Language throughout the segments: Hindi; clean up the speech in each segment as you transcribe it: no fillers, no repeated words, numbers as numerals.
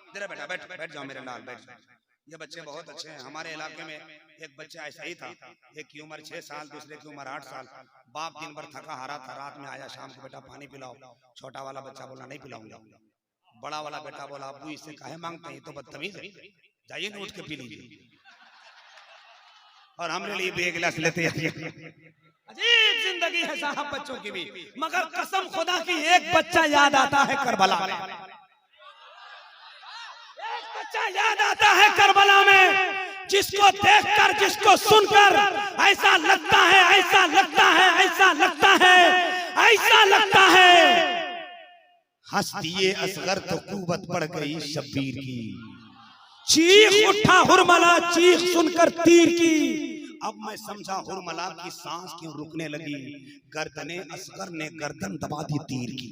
जरा बेटा बैठ बैठ जाओ मेरे लाल, बैठ जाओ। ये बच्चे बहुत अच्छे हैं। हमारे इलाके में एक बच्चा ऐसा ही था, एक की उम्र 6 साल, दूसरे की उम्र 8 साल। बाप दिन भर थका हारा था, रात में आया शाम को, बेटा पानी पिलाओ। छोटा वाला बच्चा बोला नहीं पिलाऊंगा। बड़ा वाला बेटा बोला अब्बू इससे काहे मांगते हैं, तो बदतमीज है, जाइए ना उठ के पी लीजिए। और हमने लिए भी एक गिलास लेते हैं। अजीब जिंदगी है साहब बच्चों की भी, मगर कसम खुदा की एक बच्चा याद आता है करबला में, एक बच्चा याद आता है करबला में, जिसको देखकर जिसको सुनकर ऐसा लगता है, ऐसा लगता है, ऐसा लगता है, ऐसा लगता है हंस दिए असगर तो कुव्वत बढ़ गई शब्बीर की। चीख उठा हुरमला चीख सुनकर तीर की। अब मैं समझा हुरमला की सांस क्यों रुकने लगी, गर्दने असगर ने गर्दन दबा दी तीर की।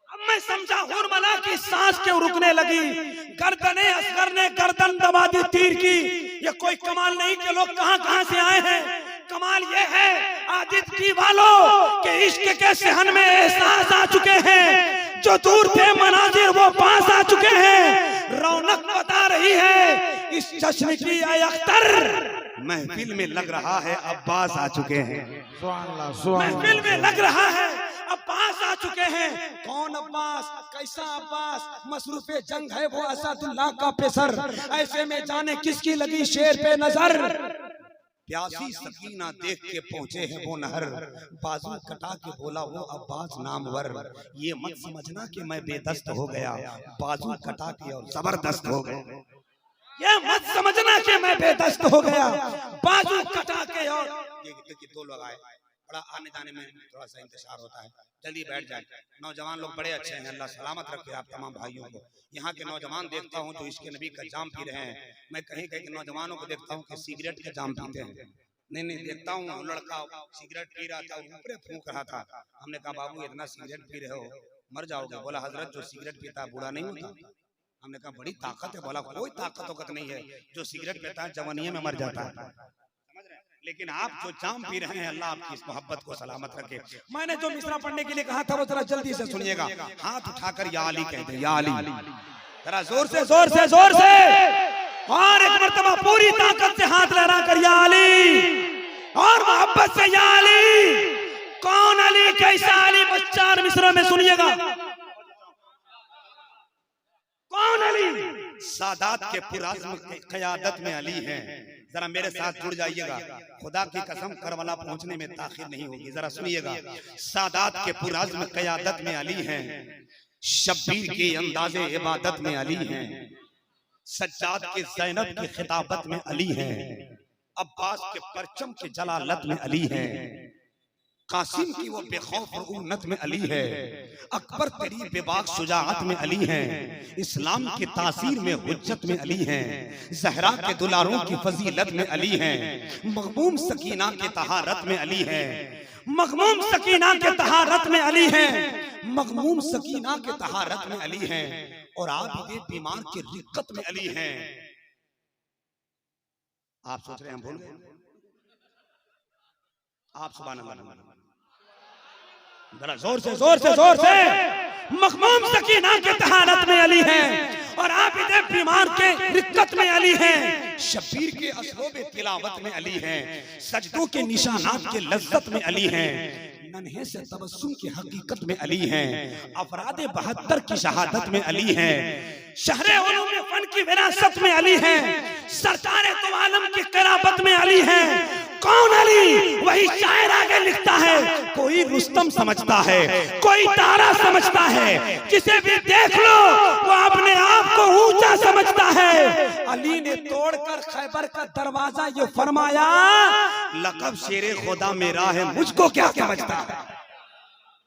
अब मैं समझा हुरमला की सांस क्यों रुकने लगी, गर्दने असगर ने गर्दन दबा दी तीर की। ये कोई कमाल नहीं कि लोग कहां कहां से आए हैं, कमाल ये है आदित्य वालों के इश्क के सहन में एहसास आ चुके हैं, जो दूर थे मनाजिर वो पास आ चुके हैं। रौनक बता रही है इस जश्न की अख्तर, महफिल में लग रहा है अब्बास आ चुके हैं। महफिल में लग रहा है अब्बास आ चुके हैं। कौन अब्बास, कैसा अब्बास, मसरूफे जंग है वो असदुल्लाह का पेसर, ऐसे में जाने किसकी लगी शेर पे नजर। प्यासी सकीना देख के पहुंचे हैं वो नहर, बाजू कटा के बोला वो अब्बास नामवर। ये मत समझना कि मैं बेदस्त हो गया, बाजू कटा के और जबरदस्त हो गया। ये मत समझना कि मैं बेदस्त हो गया, बाजू कटा के और ये दो लोग आए, बड़ा आने जाने में थोड़ा सा इंतजार होता है, जल्दी बैठ जाए। नौजवान लोग बड़े अच्छे हैं, अल्लाह सलामत रखे आप तमाम भाइयों को। यहाँ के नौजवान देखता हूँ जो इसके नबी का जाम पी रहे हैं, मैं कहीं कहीं के नौजवानों को देखता हूँ कि सिगरेट के जाम पीते हैं। नहीं देखता हूँ लड़का सिगरेट पी रहा था, ऊपर फूंक रहा था। हमने कहा बाबू इतना सिगरेट पी रहे हो मर जाओगे। बोला हजरत जो सिगरेट पीता है बूढ़ा नहीं होता। हमने कहा बड़ी ताकत है। बोला कोई ताकत नहीं है, जो सिगरेट पीता है जवानी में मर जाता है। लेकिन आप जो जाम पी रहे हैं अल्लाह आपकी इस मोहब्बत को सलामत रखे। मैंने जो मिसरा पढ़ने के लिए कहा था वो जरा जल्दी से सुनिएगा, हाथ उठाकर या अली कहते हैं, या अली, जरा जोर से जोर से जोर से, और एक मर्तबा पूरी ताकत से हाथ लहरा कर या अली, और मोहब्बत से या अली। कौन अली, कैसा अली, बस 4 मिसरों में सुनिएगा। कौन अली, सादात के पुराज़्म की क़यादत में अली हैं। जरा मेरे साथ जुड़ जाइएगा, खुदा की कसम करबला पहुंचने में ताखिर नहीं होगी। जरा सुनिएगा, सादात के पुराज़्म क़यादत में अली हैं, शब्बीर के अंदाज़े इबादत में अली हैं, सज्जाद के ज़ैनब की खिताबत में अली हैं, अब्बास के परचम के जलालत में अली हैं, कासिम की वो बेखौफ और उन्नत में अली है, अकबर तेरी बेबाक शुजाअत में अली हैं, इस्लाम की तासीर में हुज्जत में अली हैं, ज़हरा के दुलारों की फजीलत में अली हैं, मग़मूम सकीना के तहारत में अली हैं, मग़मूम सकीना के तहारत में अली हैं, मग़मूम सकीना के तहारत में अली हैं, और आबिदे बीमार के रिक्कत में अली हैं। आप सोच रहे हैं हम भूल गए? आप सुभान अल्लाह, जरा जोर से जोर से जोर से, मख़मूम सकीना के तहारत में अली हैं, और आबिदे बीमार के रिक्कत में अली हैं, शब्बीर के असलोबे तिलावत में अली हैं, सजदों के निशानात के लज्जत में अली हैं, नन्हे से तबस्सुम की हकीकत में अली हैं, अफरादे 72 की शहादत में अली हैं, शहरे उलूम फन की विरासत में अली हैं, सरकारे तो आलम की क़राबत में अली हैं। कौन अली, वही शायर आगे लिखता है, कोई रुस्तम समझता है, कोई तारा समझता है, जिसे भी देख लो वो अपने आप को ऊंचा समझता है। अली ने तोड़कर खैबर का दरवाजा ये फरमाया, लक़ब शेरे खुदा मेरा है, मुझको क्या समझता है।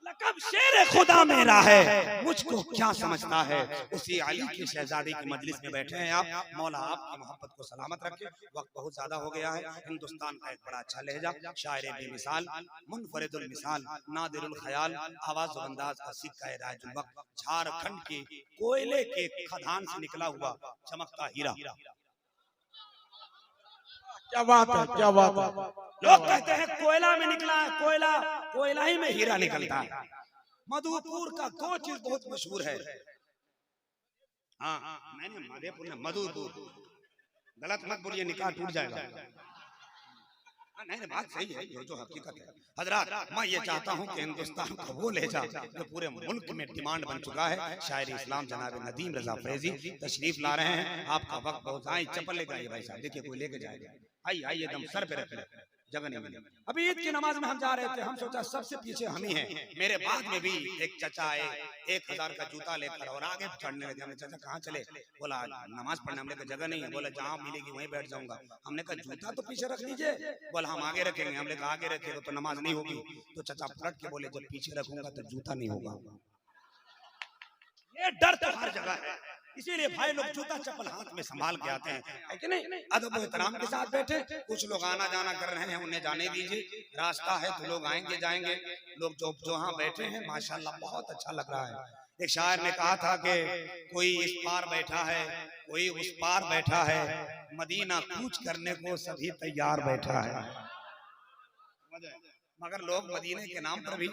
लक़ब शेरे खुदा मेरा है, मुझको क्या समझता है। उसी अली की शहजादी की मजलिस में बैठे हैं आप, मौला आपकी मोहब्बत को सलामत रखे। वक्त बहुत ज्यादा हो गया है। हिंदुस्तान का एक बड़ा अच्छा लहजा, शायर बेमिसाल, मुनफरिदुल मिसाल, नादिरुल ख्याल, आवाज़ और अंदाज का सिक्का राजुल वक्त, झारखंड के कोयले के खदान से निकला हुआ चमकता हीरा। क्या बात है, क्या बात है। लोग कहते हैं कोयला में निकला है, कोयला ही में हीरा निकलता है। मधुपुर का दो चीज बहुत मशहूर है, हाँ मैंने मधेपुर में मधु दूध, गलत मत बोलिए, निकाह टूट जाएगा। नहीं बात सही है, जो हकीकत है। हजरात मैं ये चाहता हूँ कि हिंदुस्तान को वो ले जा जो पूरे मुल्क में डिमांड बन चुका है। शायर इस्लाम जनाब नदीम रजा फैजी तशरीफ ला रहे हैं। आपका वक्त बहुत आई, चप्पल लेकर आइए भाई साहब, देखिए कोई लेके जाएगा। आइए आइए, एकदम सर पे रख, जगह नहीं मिली। अभी ईद की नमाज में हम जा रहे थे, हम सोचा सबसे पीछे हम ही हैं। मेरे बाद में भी एक चाचा आए 1000 का जूता लेकर और आगे चढ़ने लगे। हमने चाचा कहाँ चले? बोला नमाज पढ़ने। हमने कहा जगह नहीं है। बोला जहाँ मिलेगी वहीं बैठ जाऊंगा। हमने कहा जूता तो पीछे रख लीजिए। बोला हम आगे रखेंगे। हमने कहा आगे रखेगा तो नमाज नहीं होगी। तो चाचा पलट के बोले जब पीछे रखूंगा तो जूता नहीं होगा। ये डर तो हर जगह है, इसीलिए भाई लोग जूता चप्पल हाथ में संभाल के आते हैं, है कि नहीं? अदब एहतराम के साथ बैठे। कुछ लोग आना जाना कर रहे हैं, उन्हें जाने दीजिए, रास्ता है तो लोग आएंगे जाएंगे। लोग जो यहाँ बैठे हैं माशाल्लाह बहुत अच्छा लग रहा है। एक शायर ने कहा था कि कोई इस पार बैठा है, कोई उस पार बैठा है, मदीना कूच करने को सभी तैयार बैठा है। मगर लोग मदीने के नाम पर भी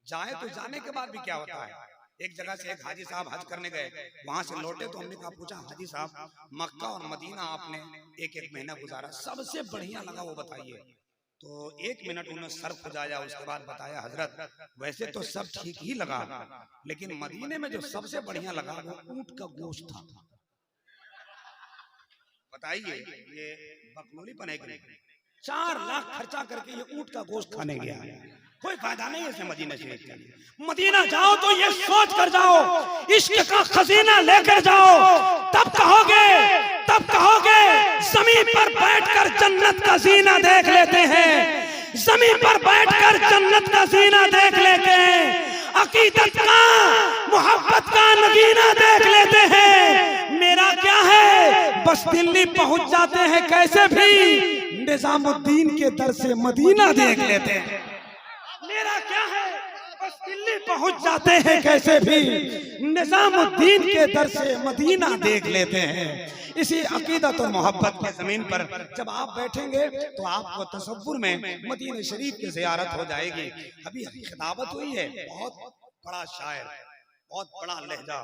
जाए तो जाने के बाद भी क्या होता है? एक जगह से एक हाजी साहब हज करने गए, वहां से लौटे तो हमने कहा पूछा हाजी साहब मक्का और मदीना आपने एक महीना गुजारा, सबसे बढ़िया लगा वो बताइए। तो 1 मिनट उन्होंने सर खुजाया, उसके बाद बताया हजरत वैसे तो सब ठीक ही लगा, लेकिन मदीने में जो सबसे बढ़िया लगा वो ऊंट का गोश्त था। बताइए ये बकलोलीपन है कि नहीं? 4 लाख खर्चा करके ये ऊंट का गोश्त खाने गया है, कोई फायदा नहीं है इसे मदीना शरीफ के लिए। मदीना जाओ तो ये सोच कर जाओ, इश्क का खजीना लेकर जाओ, तब कहोगे जमीन पर बैठकर जन्नत का जीना देख लेते हैं, जमीन पर बैठकर जन्नत का जीना देख लेते हैं, अकीदत का मोहब्बत का नगीना देख लेते हैं। मेरा क्या है, बस दिल्ली पहुंच जाते हैं कैसे भी, निजामुद्दीन के दर से मदीना देख लेते हैं। मेरा क्या है, बस दिल्ली पहुंच जाते हैं कैसे भी, निजामुद्दीन के दर से मदीना देख लेते हैं। इसी अकीदत और मोहब्बत की जमीन पर जब आप बैठेंगे तो आपको तसव्वुर में मदीना शरीफ की ज़ियारत हो जाएगी। अभी खिताबत हुई है, बहुत बड़ा शायर, बहुत बड़ा लहजा,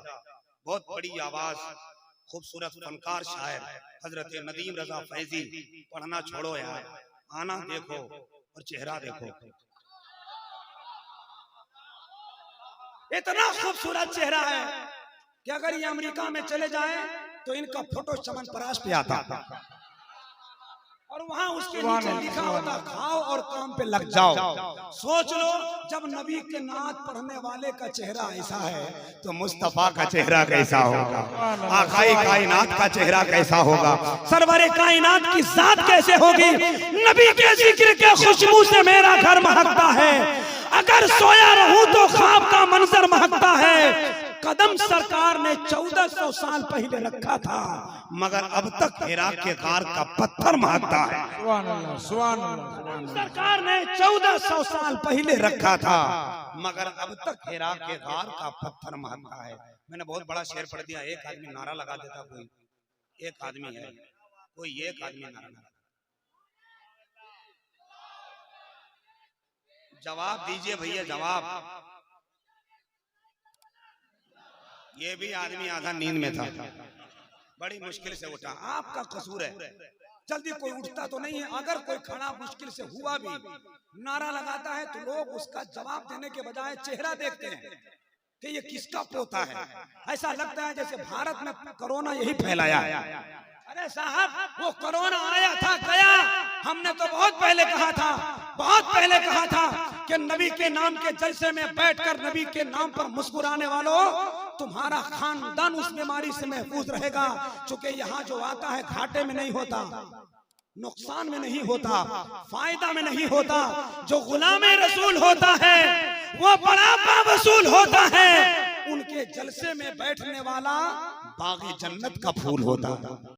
बहुत बड़ी आवाज, खूबसूरत फनकार शायर हजरत नदीम रजा फैजी। पढ़ना छोड़ो यार, आना देखो और चेहरा देखो। इतना खूबसूरत चेहरा है कि अगर ये अमेरिका में चले जाएं तो इनका फोटो चमन परास पे आता और वहां उसके नीचे लिखा होता खाओ और काम पे लग जाओ। सोच लो जब नबी के नात पढ़ने वाले का चेहरा ऐसा है तो मुस्तफा का चेहरा कैसा होगा, आकाई कायनात का चेहरा कैसा होगा, सरवरे कायनात की जात कैसे होगी। नबी के जिक्र के खुशबू से मेरा घर महकता है, अगर सोया रहूं तो ख्वाब का मंजर महकता है। कदम सरकार ने 1400 साल पहले रखा था, मगर अब तक हिरा के गार का पत्थर महकता है। सुभान अल्लाह। सरकार ने 1400 साल पहले रखा था, मगर अब तक हिरा के गार का पत्थर महकता है। मैंने बहुत बड़ा शेर पढ़ दिया। एक आदमी नारा लगा देता, कोई एक आदमी है, कोई एक आदमी नारा लगा। जवाब दीजिए भैया, जवाब। ये भी आदमी आधा नींद में था, बड़ी मुश्किल से उठा। आपका कसूर है, जल्दी कोई उठता तो नहीं है। अगर कोई खड़ा मुश्किल से हुआ भी नारा लगाता है तो लोग उसका जवाब देने के बजाय चेहरा देखते हैं कि ये किसका पोता है। ऐसा लगता है जैसे भारत में कोरोना यही फैलाया है। अरे साहब वो कोरोना आया था गया, हमने तो बहुत पहले कहा था कि नबी के नाम के जलसे में बैठकर नबी के नाम पर मुस्कुराने वालों तुम्हारा खानदान उस बीमारी से महफूज रहेगा। चूंकि यहाँ जो आता है घाटे में नहीं होता, नुकसान में नहीं होता, फायदा में नहीं होता। जो गुलामे रसूल होता है वो बड़ा बावसूल होता है। उनके जलसे में बैठने वाला बाग़े जन्नत का फूल होता है।